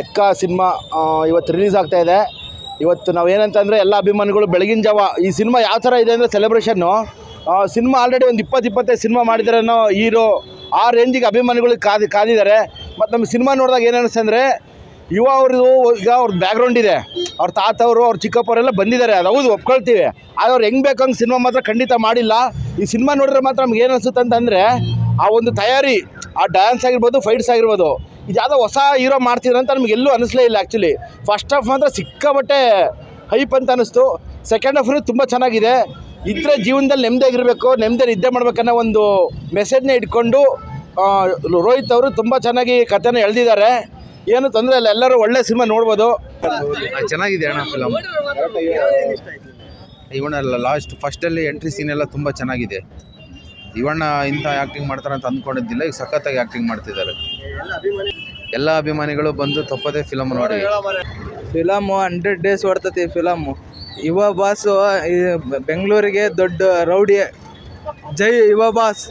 ಎಕ್ಕ cinema ಇವತ್ತು release ಆಗ್ತಾ ಇದೆ. ಇವತ್ತು ನಾವು ಏನಂತಂದರೆ ಎಲ್ಲ ಅಭಿಮಾನಿಗಳು ಬೆಳಗಿನ ಜಾವ ಈ ಸಿನಿಮಾ ಯಾವ ಥರ ಇದೆ ಅಂದರೆ ಸೆಲೆಬ್ರೇಷನ್ನು. ಸಿನಿಮಾ ಆಲ್ರೆಡಿ ಒಂದು 20-25 ಸಿನಿಮಾ ಮಾಡಿದ್ದಾರೆ ಅನ್ನೋ ಹೀರೋ ಆ ರೇಂಜಿಗೆ ಅಭಿಮಾನಿಗಳು ಕಾದಿದ್ದಾರೆ. ಮತ್ತು ನಮಗೆ ಸಿನಿಮಾ ನೋಡಿದಾಗ ಏನು ಅನ್ನಿಸ್ತಂದರೆ ಯುವ ಅವ್ರದ್ದು ಈಗ ಅವ್ರದ್ದು ಬ್ಯಾಕ್ಗ್ರೌಂಡ್ ಇದೆ, ಅವ್ರ ತಾತವರು ಅವ್ರ ಚಿಕ್ಕಪ್ಪವರೆಲ್ಲ ಬಂದಿದ್ದಾರೆ, ಅದು ಹೌದು ಒಪ್ಕೊಳ್ತೀವಿ. ಆದರೆ ಅವ್ರು ಹೆಂಗೆ ಬೇಕಂಗೆ ಸಿನಿಮಾ ಮಾತ್ರ ಖಂಡಿತ ಮಾಡಿಲ್ಲ. ಈ ಸಿನಿಮಾ ನೋಡಿದ್ರೆ ಮಾತ್ರ ನಮ್ಗೆ ಏನು ಅನಿಸುತ್ತೆ ಅಂತಂದರೆ ಆ ಒಂದು ತಯಾರಿ, ಆ ಡ್ಯಾನ್ಸ್ ಆಗಿರ್ಬೋದು, ಫೈಟ್ಸ್ ಆಗಿರ್ಬೋದು, ಇದು ಯಾವುದೋ ಹೊಸ ಹೀರೋ ಮಾಡ್ತಿದ್ರು ಅಂತ ನಮ್ಗೆ ಎಲ್ಲೂ ಅನ್ನಿಸ್ಲೇ ಇಲ್ಲ. ಆ್ಯಕ್ಚುಲಿ ಫಸ್ಟ್ ಹಾಫ್ ಮಾತ್ರ ಸಿಕ್ಕಾಬಟ್ಟೆ ಹೈಪ್ ಅಂತ ಅನ್ನಿಸ್ತು. ಸೆಕೆಂಡ್ ಹಾಫ್ನು ತುಂಬ ಚೆನ್ನಾಗಿದೆ. ಇದ್ರೆ ಜೀವನದಲ್ಲಿ ನೆಮ್ಮದಿಯಾಗಿರಬೇಕು, ನೆಮ್ಮದಿ ನಿದ್ದೆ ಮಾಡ್ಬೇಕನ್ನೋ ಒಂದು ಮೆಸೇಜ್ನ ಇಟ್ಕೊಂಡು ರೋಹಿತ್ ಅವರು ತುಂಬ ಚೆನ್ನಾಗಿ ಕಥೆನ ಎಳೆದಿದ್ದಾರೆ. ಏನು ತೊಂದರೆ ಇಲ್ಲ, ಎಲ್ಲರೂ ಒಳ್ಳೆ ಸಿನಿಮಾ ನೋಡ್ಬೋದು. ಚೆನ್ನಾಗಿದೆ ಅಣ್ಣ ಫಿಲಮ್. ಇವಣ್ಣ ಫಸ್ಟಲ್ಲಿ ಎಂಟ್ರಿ ಸೀನ್ ಎಲ್ಲ ತುಂಬ ಚೆನ್ನಾಗಿದೆ. ಇವಣ್ಣ ಇಂಥ ಆ್ಯಕ್ಟಿಂಗ್ ಮಾಡ್ತಾರೆ ಅಂತ ಅಂದ್ಕೊಂಡಿದ್ದಿಲ್ಲ, ಈಗ ಸಖತ್ತಾಗಿ ಆ್ಯಕ್ಟಿಂಗ್ ಮಾಡ್ತಿದ್ದಾರೆ. ಎಲ್ಲ ಅಭಿಮಾನಿಗಳು ಬಂದು ತಪ್ಪದೇ ಫಿಲಮ್ ನೋಡಿ. ಫಿಲಮು 100 ಡೇಸ್ ಓಡ್ತತಿ ಫಿಲಮು. ಯುವ ಬಾಸು ಬೆಂಗಳೂರಿಗೆ ದೊಡ್ಡ ರೌಡಿ. ಜೈ ಯುವ ಬಾಸ್.